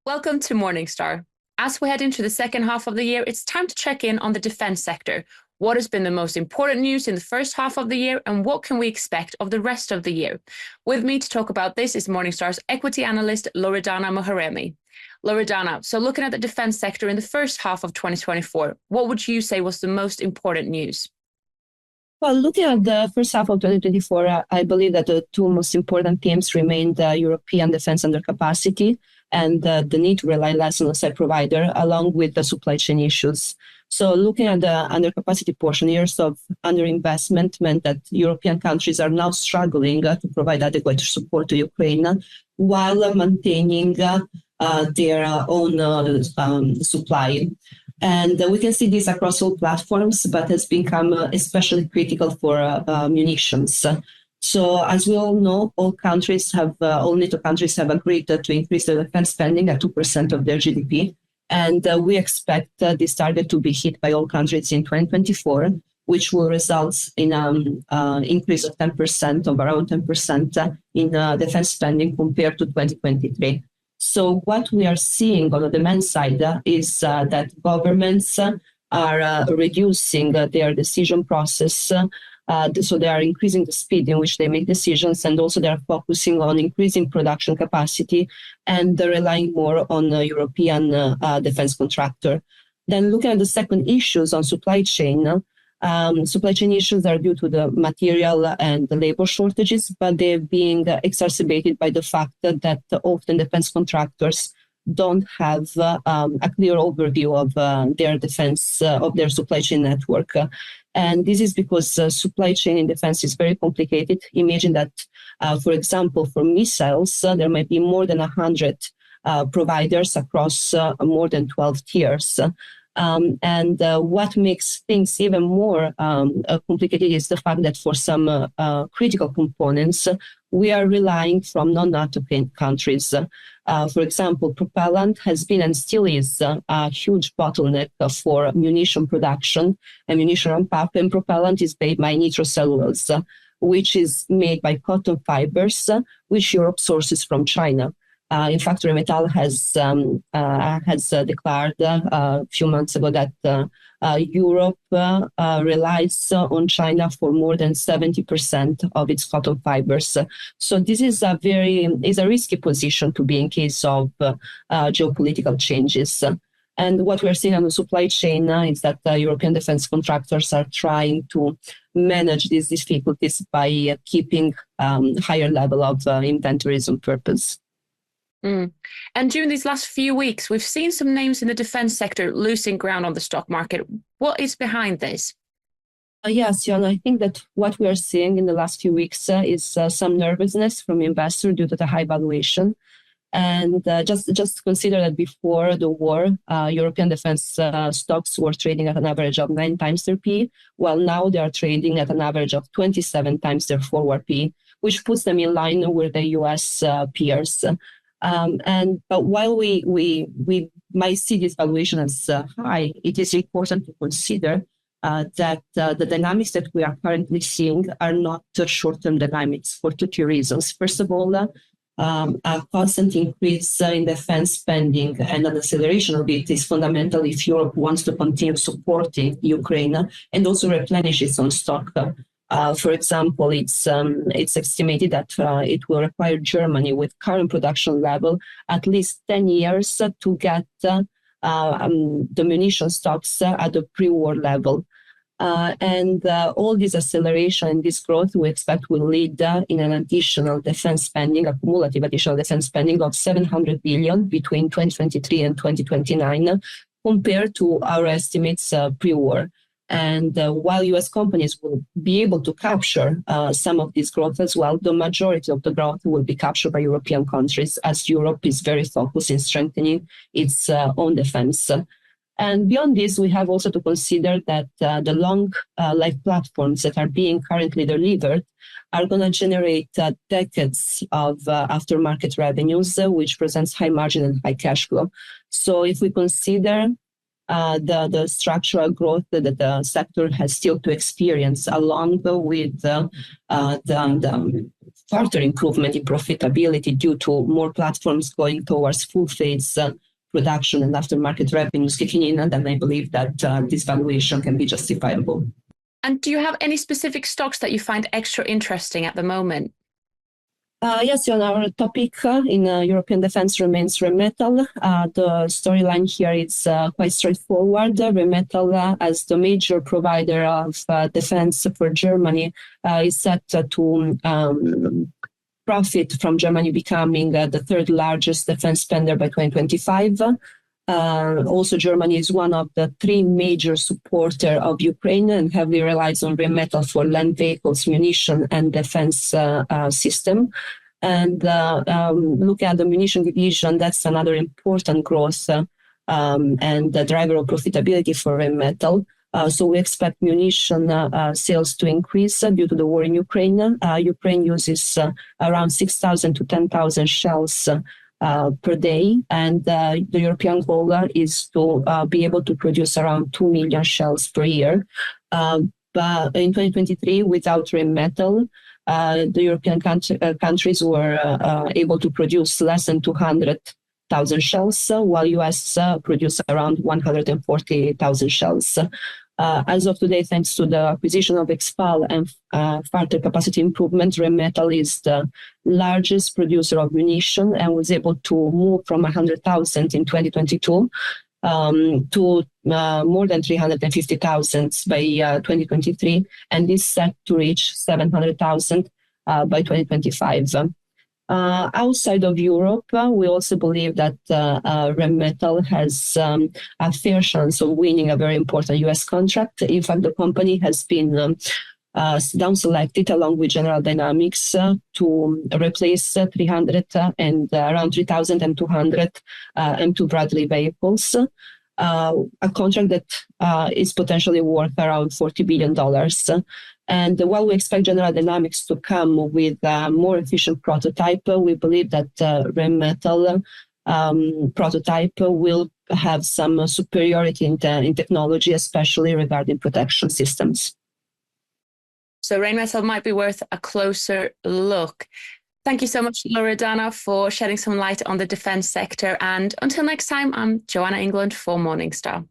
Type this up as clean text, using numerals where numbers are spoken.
Welcome to Morningstar. As we head into the second half of the year, it's time to check in on the defense sector. What has been the most important news in the first half of the year, and what can we expect of the rest of the year? With me to talk about this is Morningstar's equity analyst, Loredana Muharremi. Loredana, so looking at the defense sector in the first half of 2024, what would you say was the most important news? Well, looking at the first half of 2024, I believe that the two most important themes remain the European defense undercapacity and the need to rely less on a side provider, along with the supply chain issues. So looking at the undercapacity portion, years of underinvestment meant that European countries are now struggling to provide adequate support to Ukraine while maintaining their own supply. And we can see this across all platforms, but has become especially critical for munitions. So as we all know, all NATO countries have agreed to increase their defense spending at 2% of their GDP. And we expect this target to be hit by all countries in 2024, which will result in an increase of 10%, of around 10% in defense spending compared to 2023. So what we are seeing on the demand side is that governments are reducing their decision process. So they are increasing the speed in which they make decisions, and also they are focusing on increasing production capacity and relying more on a European defense contractor. Then looking at the second issues on supply chain issues are due to the material and the labor shortages, but they're being exacerbated by the fact that often defense contractors don't have a clear overview of their defense, of their supply chain network. And this is because supply chain in defense is very complicated. Imagine that, for example, for missiles, there might be more than 100 providers across more than 12 tiers. And what makes things even more complicated is the fact that for some critical components, we are relying from non-NATO countries. For example, propellant has been and still is a huge bottleneck for munition production and munition ramp-up, and propellant is made by nitrocellulose, which is made by cotton fibers, which Europe sources from China. In fact, Rheinmetall has declared a few months ago that Europe relies on China for more than 70% of its cotton fibers. So this is a risky position to be in case of geopolitical changes. And what we're seeing on the supply chain is that European defense contractors are trying to manage these difficulties by keeping higher level of inventories on purpose. And during these last few weeks, we've seen some names in the defense sector losing ground on the stock market. What is behind this? Yes, Jan, I think that what we are seeing in the last few weeks is some nervousness from investors due to the high valuation. And just consider that before the war, European defense stocks were trading at an average of 9 times their P, while now they are trading at an average of 27 times their forward P, which puts them in line with the US peers. But while we might see this valuation as high, it is important to consider that the dynamics that we are currently seeing are not short-term dynamics for two key reasons. First of all, a constant increase in defense spending and an acceleration of it is fundamental if Europe wants to continue supporting Ukraine and also replenish its own stock. For example, it's estimated that it will require Germany, with current production level, at least 10 years to get the munition stocks at the pre-war level. And all this acceleration and this growth we expect will lead in an additional defense spending, a cumulative additional defense spending of 700 billion between 2023 and 2029, compared to our estimates pre-war. And while U.S. companies will be able to capture some of this growth as well, the majority of the growth will be captured by European countries, as Europe is very focused in strengthening its own defense. And beyond this, we have also to consider that the long life platforms that are being currently delivered are going to generate decades of aftermarket revenues, which presents high margin and high cash flow. So if we consider the structural growth that the sector has still to experience, along with the further improvement in profitability due to more platforms going towards full phase production and aftermarket revenues kicking in, then I believe that this valuation can be justifiable. And do you have any specific stocks that you find extra interesting at the moment? Yes, on our topic in European defense remains Rheinmetall. The storyline here is quite straightforward. Rheinmetall, as the major provider of defense for Germany, is set to profit from Germany becoming the third largest defense spender by 2025. Also, Germany is one of the three major supporters of Ukraine and heavily relies on Rheinmetall for land vehicles, munition, and defense system. And looking at the munition division, that's another important growth and the driver of profitability for Rheinmetall. So we expect munition sales to increase due to the war in Ukraine. Ukraine uses around 6,000 to 10,000 shells per day, and the European goal is to be able to produce around 2 million shells per year. But in 2023, without Rheinmetall, the European countries were able to produce less than 200,000 shells, while US produced around 140,000 shells. As of today, thanks to the acquisition of Expal and further capacity improvement, Rheinmetall is the largest producer of munition and was able to move from 100,000 in 2022 to more than 350,000 by 2023, and is set to reach 700,000 by 2025. Outside of Europe, we also believe that Rheinmetall has a fair chance of winning a very important US contract. In fact, the company has been down selected along with General Dynamics to replace 300 and around 3,200 M2 Bradley vehicles, a contract that is potentially worth around $40 billion. And while we expect General Dynamics to come with a more efficient prototype, we believe that Rheinmetall prototype will have some superiority in technology, especially regarding protection systems. So Rheinmetall might be worth a closer look. Thank you so much, Loredana, for shedding some light on the defense sector. And until next time, I'm Joanna England for Morningstar.